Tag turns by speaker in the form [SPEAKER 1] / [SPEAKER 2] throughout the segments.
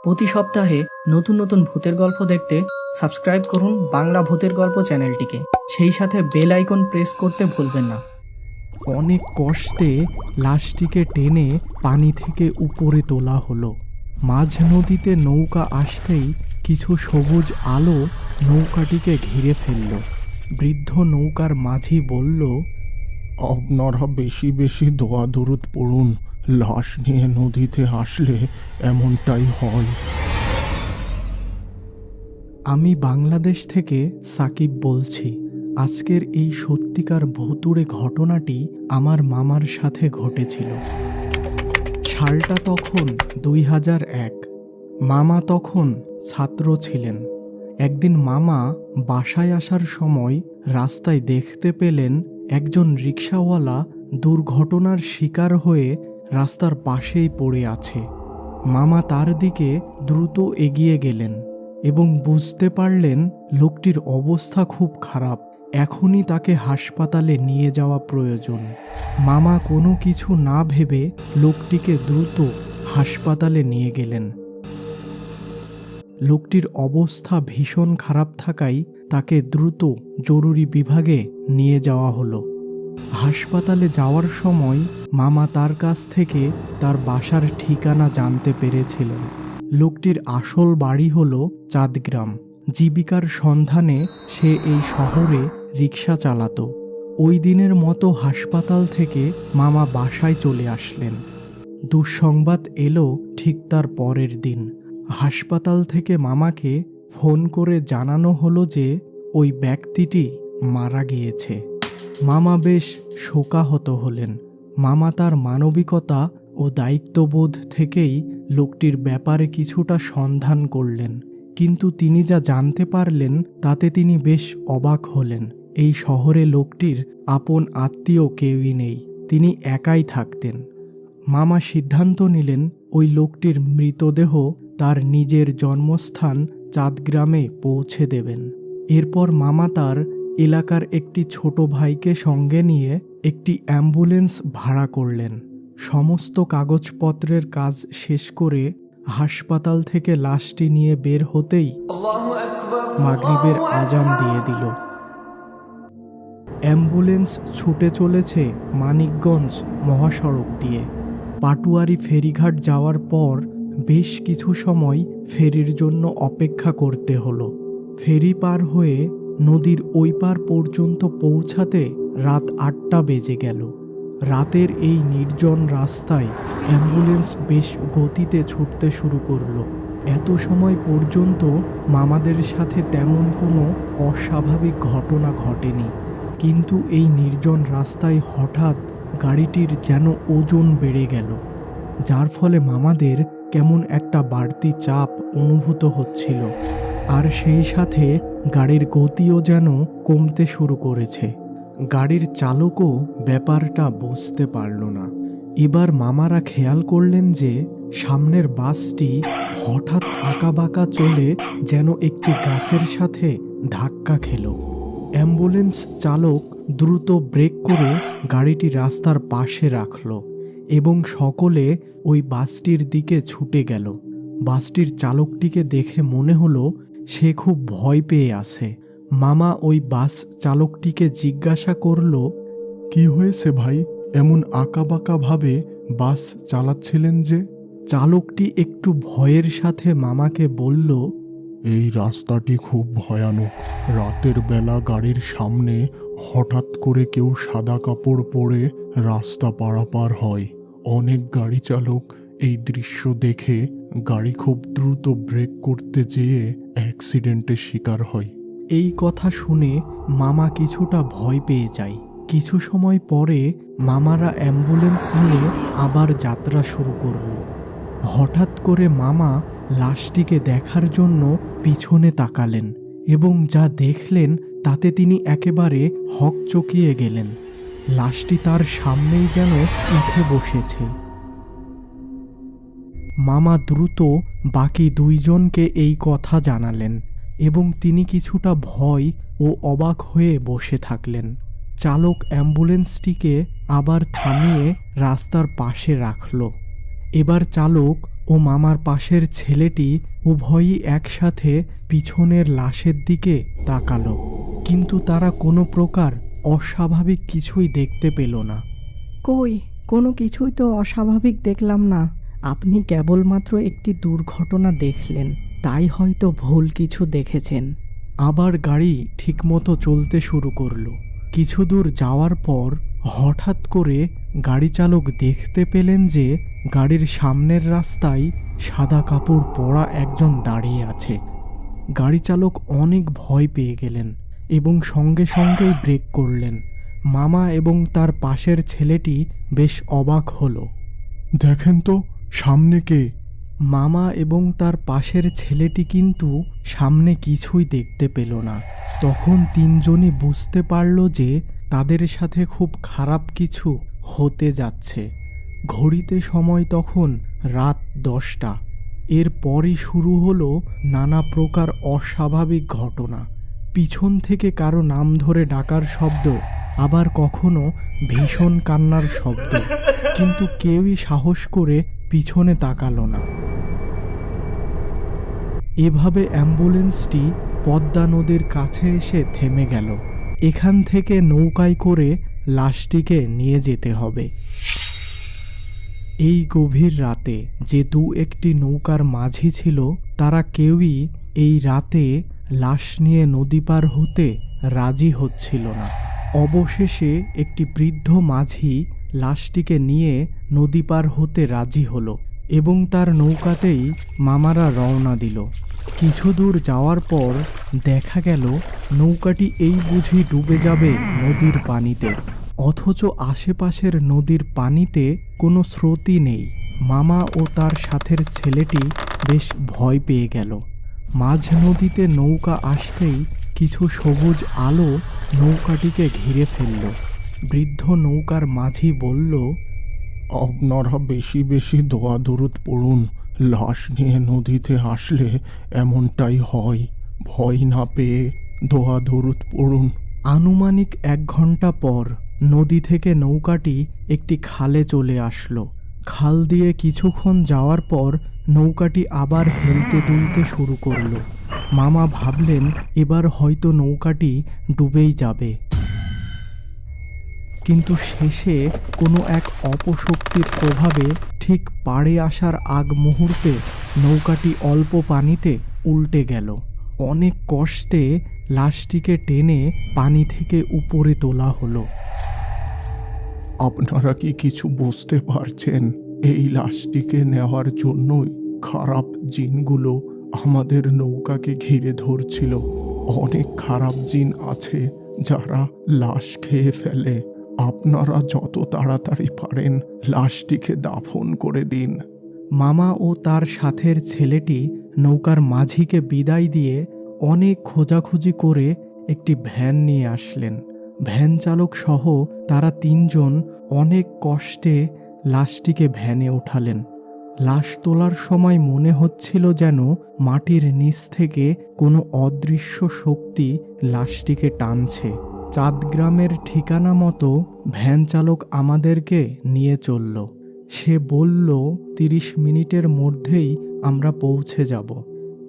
[SPEAKER 1] প্রতি সপ্তাহে নতুন নতুন ভূতের গল্প দেখতে সাবস্ক্রাইব করুন বাংলা ভূতের গল্প চ্যানেলটিকে। সেই সাথে বেল আইকন প্রেস করতে ভুলবেন না।
[SPEAKER 2] অনেক কষ্টে লাশটিকে টেনে পানি থেকে উপরে তোলা হলো। মাঝ নদীতে নৌকা আসতেই কিছু সবুজ আলো নৌকাটিকে ঘিরে ফেলল। বৃদ্ধ নৌকার মাঝি বলল,
[SPEAKER 3] আপনারা বেশি বেশি দোয়া দরুদ পড়ুন, লাশ নিয়ে নদীতে আসলে এমনটাই হয়।
[SPEAKER 2] আমি বাংলাদেশ থেকে সাকিব বলছি। আজকের এই সত্যিকার ভুতুড়ে ঘটনাটি আমার মামার সাথে ঘটেছিল। সালটা তখন 2001। মামা তখন ছাত্র ছিলেন। একদিন মামা বাসায় আসার সময় রাস্তায় দেখতে পেলেন একজন রিকশাওয়ালা দুর্ঘটনার শিকার হয়ে রাস্তার পাশেই পড়ে আছে। মামা তার দিকে দ্রুত এগিয়ে গেলেন এবং বুঝতে পারলেন লোকটির অবস্থা খুব খারাপ, এখনই তাকে হাসপাতালে নিয়ে যাওয়া প্রয়োজন। মামা কোনো কিছু না ভেবে লোকটিকে দ্রুত হাসপাতালে নিয়ে গেলেন। লোকটির অবস্থা ভীষণ খারাপ থাকায় তাকে দ্রুত জরুরি বিভাগে নিয়ে যাওয়া হলো। হাসপাতালে যাওয়ার সময় মামা তার কাছ থেকে তার বাসার ঠিকানা জানতে পেরেছিলেন। লোকটির আসল বাড়ি হলো চাঁদগ্রাম। জীবিকার সন্ধানে সে এই শহরে রিক্সা চালাতো। ওই দিনের মতো হাসপাতাল থেকে মামা বাসায় চলে আসলেন। দুঃসংবাদ এলো ঠিক তার পরের দিন। হাসপাতাল থেকে মামাকে ফোন করে জানানো হলো যে ওই ব্যক্তিটি মারা গিয়েছে। মামা বেশ শোকাহত হলেন। মামা তার মানবিকতা ও দায়িত্ববোধ থেকেই লোকটির ব্যাপারে কিছুটা সন্ধান করলেন, কিন্তু তিনি যা জানতে পারলেন তাতে তিনি বেশ অবাক হলেন। এই শহরে লোকটির আপন আত্মীয় কেউই নেই, তিনি একাই থাকতেন। মামা সিদ্ধান্ত নিলেন ওই লোকটির মৃতদেহ তার নিজের জন্মস্থান চাঁদগ্রামে পৌঁছে দেবেন। এরপর মামা তার এলাকার একটি ছোট ভাইকে সঙ্গে নিয়ে একটি অ্যাম্বুলেন্স ভাড়া করলেন। সমস্ত কাগজপত্রের কাজ শেষ করে হাসপাতাল থেকে লাশটি নিয়ে বের হতেই মাগরিবের আজান দিয়ে দিল। অ্যাম্বুলেন্স ছুটে চলেছে মানিকগঞ্জ মহাসড়ক দিয়ে। পাটুয়ারি ফেরিঘাট যাওয়ার পর বেশ কিছু সময় ফেরির জন্য অপেক্ষা করতে হলো। ফেরি পার হয়ে নদীর ওই পার পর্যন্ত পৌঁছাতে রাত 8টা বেজে গেল। রাতের এই নির্জন রাস্তায় অ্যাম্বুলেন্স বেশ গতিতে ছুটতে শুরু করলো। এত সময় পর্যন্ত মামাদের সাথে তেমন কোনো অস্বাভাবিক ঘটনা ঘটেনি, কিন্তু এই নির্জন রাস্তায় হঠাৎ গাড়িটির যেন ওজন বেড়ে গেল, যার ফলে মামাদের কেমন একটা বাড়তি চাপ অনুভূত হচ্ছিল। আর সেই সাথে গাড়ির গতিও যেন কমতে শুরু করেছে। গাড়ির চালকও ব্যাপারটা বুঝতে পারল না। এবার মামারা খেয়াল করলেন যে সামনের বাসটি হঠাৎ আঁকাবাঁকা চলে যেন একটি গাছের সাথে ধাক্কা খেল। অ্যাম্বুলেন্স চালক দ্রুত ব্রেক করে গাড়িটি রাস্তার পাশে রাখল এবং সকলে ওই বাসটির দিকে ছুটে গেল। বাসটির চালকটিকে দেখে মনে হলো সে খুব ভয় পেয়ে আছে। মামা ওই বাস চালকটিকে জিজ্ঞাসা করল,
[SPEAKER 3] কি হয়েছে ভাই, এমন আঁকাবাঁকা ভাবে বাস চালাচ্ছিলেন যে?
[SPEAKER 2] চালকটি একটু ভয়ের সাথে মামাকে বলল,
[SPEAKER 3] এই রাস্তাটি খুব ভয়ানক। রাতের বেলা গাড়ির সামনে হঠাৎ করে কেউ সাদা কাপড় পরে রাস্তা পারাপার হয়। অনেক গাড়ি চালক এই দৃশ্য দেখে গাড়ি খুব দ্রুত ব্রেক করতে যেয়ে অ্যাক্সিডেন্টের শিকার হয়।
[SPEAKER 2] এই কথা শুনে মামা কিছুটা ভয় পেয়ে যায়। কিছু সময় পরে মামারা অ্যাম্বুলেন্স নিয়ে আবার যাত্রা শুরু করল। হঠাৎ করে মামা লাশটিকে দেখার জন্য পিছনে তাকালেন এবং যা দেখলেন তাতে তিনি একেবারে হকচকিয়ে গেলেন। লাশটি তার সামনেই যেন উঠে বসেছে। মামা দ্রুত বাকি দুইজনকে এই কথা জানালেন এবং তিনি কিছুটা ভয় ও অবাক হয়ে বসে থাকলেন। চালক অ্যাম্বুলেন্সটিকে আবার থামিয়ে রাস্তার পাশে রাখল। এবার চালক ও মামার পাশের ছেলেটি উভয়ই একসাথে পিছনের লাশের দিকে তাকালো, কিন্তু তারা কোনো প্রকার অস্বাভাবিক কিছুই দেখতে পেল না।
[SPEAKER 1] কই, কোনো কিছুই তো অস্বাভাবিক দেখলাম না। আপনি কেবলমাত্র একটি দুর্ঘটনা দেখলেন, তাই হয়তো ভুল কিছু দেখেছেন।
[SPEAKER 2] আবার গাড়ি ঠিকমতো চলতে শুরু করলো। কিছু দূর যাওয়ার পর হঠাৎ করে গাড়ি চালক দেখতে পেলেন যে গাড়ির সামনের রাস্তায় সাদা কাপড় পরা একজন দাঁড়িয়ে আছে। গাড়ি চালক অনেক ভয় পেয়ে গেলেন এবং সঙ্গে সঙ্গেই ব্রেক করলেন। মামা এবং তার পাশের ছেলেটি বেশ অবাক হলো।
[SPEAKER 3] দেখেন তো সামনে কে?
[SPEAKER 2] মামা এবং তার পাশের ছেলেটি কিন্তু সামনে কিছুই দেখতে পেল না। তখন তিনজনই বুঝতে পারল যে তাদের সাথে খুব খারাপ কিছু হতে যাচ্ছে। ঘড়িতে সময় তখন রাত 10টা। এরপরই শুরু হলো নানা প্রকার অস্বাভাবিক ঘটনা। পিছন থেকে কারো নাম ধরে ডাকার শব্দ, আবার কখনো ভীষণ কান্নার শব্দ, কিন্তু কেউই সাহস করে পিছনে তাকালো না। এভাবে অ্যাম্বুলেন্সটি পদ্মা নদীর কাছে এসে থেমে গেল। এখান থেকে নৌকায় করে লাশটিকে নিয়ে যেতে হবে। এই গভীর রাতে যে একটি নৌকার মাঝি ছিল, তারা কেউই এই রাতে লাশ নিয়ে নদী পার হতে রাজি হচ্ছিল না। অবশেষে একটি বৃদ্ধ মাঝি লাশটিকে নিয়ে নদী পার হতে রাজি হলো এবং তার নৌকাতেই মামারা রওনা দিল। কিছু দূর যাওয়ার পর দেখা গেল নৌকাটি এই বুঝি ডুবে যাবে নদীর পানিতে, অথচ আশেপাশের নদীর পানিতে কোনো স্রোতই নেই। মামা ও তার সাথের ছেলেটি বেশ ভয় পেয়ে গেল। মাঝ নদীতে নৌকা আসতেই কিছু সবুজ আলো নৌকাটিকে ঘিরে ফেলল। বৃদ্ধ নৌকার মাঝি বলল,
[SPEAKER 3] আপনারা বেশি বেশি দোয়া দরুদ পড়ুন। লাশ নিয়ে নদীতে আসলে এমনটাই হয়। ভয় না পেয়ে দোয়া দরুদ পড়ুন।
[SPEAKER 2] আনুমানিক 1 ঘন্টা পর নদী থেকে নৌকাটি একটি খালে চলে আসলো। খাল দিয়ে কিছুক্ষণ যাওয়ার পর নৌকাটি আবার হেলতে দুলতে শুরু করলো। মামা ভাবলেন এবার হয়তো নৌকাটি ডুবেই যাবে, কিন্তু শেষে কোনো এক অপশক্তির প্রভাবে ঠিক পাড়ে আসার আগ মুহূর্তে নৌকাটি অল্প পানিতে উল্টে গেল। অনেক কষ্টে লাশটিকে টেনে পানি থেকে উপরে তোলা হলো।
[SPEAKER 3] আপনারা কি কিছু বুঝতে পারছেন? এই লাশটিকে নেওয়ার জন্যই খারাপ জিনগুলো আমাদের নৌকাকে ঘিরে ধরছিল। অনেক খারাপ জিন আছে যারা লাশ খেয়ে ফেলে। আপনারা যত তাড়াতাড়ি পারেন লাশটিকে দাফন করে দিন।
[SPEAKER 2] মামা ও তার সাথের ছেলেটি নৌকার মাঝিকে বিদায় দিয়ে অনেক খোঁজাখুঁজি করে একটি ভ্যান নিয়ে আসলেন। ভ্যান চালক সহ তারা 3 জন অনেক কষ্টে লাশটিকে ভ্যানে ওঠালেন। লাশ তোলার সময় মনে হচ্ছিল যেন মাটির নিচ থেকে কোনো অদৃশ্য শক্তি লাশটিকে টানছে। চাঁদগ্রামের ঠিকানা মতো ভ্যান চালক আমাদেরকে নিয়ে চলল। সে বলল 30 মিনিটের মধ্যেই আমরা পৌঁছে যাব।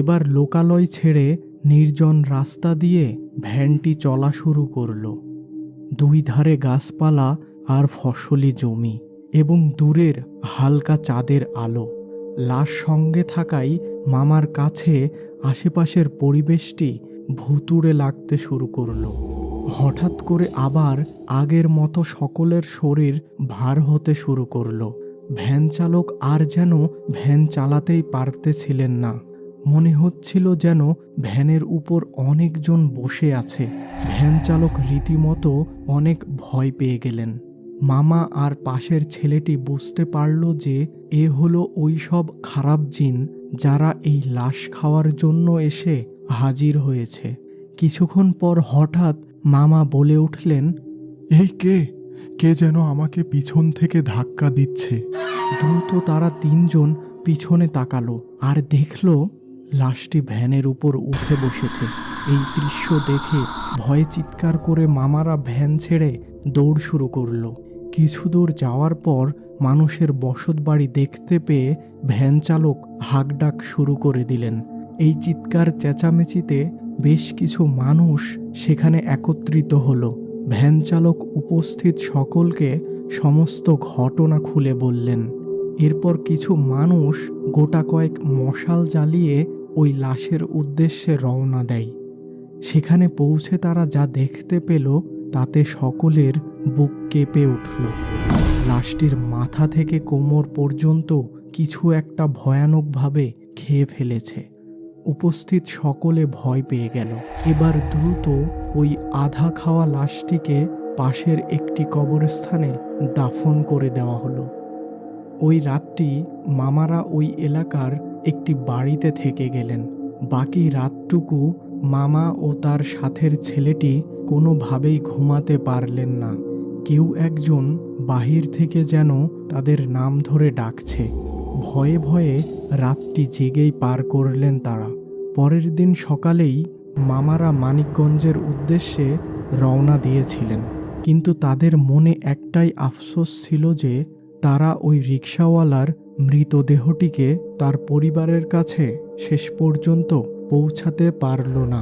[SPEAKER 2] এবার লোকালয় ছেড়ে নির্জন রাস্তা দিয়ে ভ্যানটি চলা শুরু করল। 2 ধারে গাছপালা আর ফসলি জমি এবং দূরের হালকা চাঁদের আলো। লাশ সঙ্গে থাকাই মামার কাছে আশেপাশের পরিবেশটি ভুতুড়ে লাগতে শুরু করলো। হঠাৎ করে আবার আগের মতো সকলের শরীর ভার হতে শুরু করলো। ভ্যান চালক আর যেন ভ্যান চালাতেই পারতেছিলেন না। মনে হচ্ছিল যেন ভ্যানের উপর অনেকজন বসে আছে। ভ্যান চালক রীতিমতো অনেক ভয় পেয়ে গেলেন। মামা আর পাশের ছেলেটি বুঝতে পারল যে এ হলো ওই সব খারাপ জিন যারা এই লাশ খাওয়ার জন্য এসে হাজির হয়েছে। কিছুক্ষণ পর হঠাৎ মামা বলে উঠলেন,
[SPEAKER 3] এই কে যেন আমাকে পিছন থেকে ধাক্কা দিচ্ছে।
[SPEAKER 2] দ্রুত তারা 3 জন পিছনে তাকালো আর দেখল লাশটি ভ্যানের উপর উঠে বসেছে। এই দৃশ্য দেখে ভয়ে চিৎকার করে মামারা ভ্যান ছেড়ে দৌড় শুরু করলো। কিছু দূর যাওয়ার পর মানুষের বসতবাড়ি দেখতে পেয়ে ভ্যান চালক হাঁকডাক শুরু করে দিলেন। এই চিৎকার চেঁচামেচিতে বেশ কিছু মানুষ সেখানে একত্রিত হলো। ভ্যান চালক উপস্থিত সকলকে সমস্ত ঘটনা খুলে বললেন। এরপর কিছু মানুষ গোটা কয়েক মশাল জ্বালিয়ে ওই লাশের উদ্দেশ্যে রওনা দেয়। সেখানে পৌঁছে তারা যা দেখতে পেল তাতে সকলের বুক কেঁপে উঠল। লাশটির মাথা থেকে কোমর পর্যন্ত কিছু একটা ভয়ানকভাবে খেয়ে ফেলেছে। উপস্থিত সকলে ভয় পেয়ে গেল। এবার দ্রুত ওই আধা খাওয়া লাশটিকে পাশের একটি কবরস্থানে দাফন করে দেওয়া হলো। ওই রাতটি মামারা ওই এলাকার একটি বাড়িতে থেকে গেলেন। বাকি রাতটুকু মামা ও তার সাথের ছেলেটি কোনোভাবেই ঘুমাতে পারলেন না। কেউ একজন বাহির থেকে যেন তাদের নাম ধরে ডাকছে। ভয়ে ভয়ে রাতটি জেগেই পার করলেন তারা। পরের দিন সকালেই মামারা মানিকগঞ্জের উদ্দেশ্যে রওনা দিয়েছিলেন, কিন্তু তাদের মনে একটাই আফসোস ছিল যে তারা ওই রিকশাওয়ালার মৃতদেহটিকে তার পরিবারের কাছে শেষ পর্যন্ত পৌঁছাতে পারল না।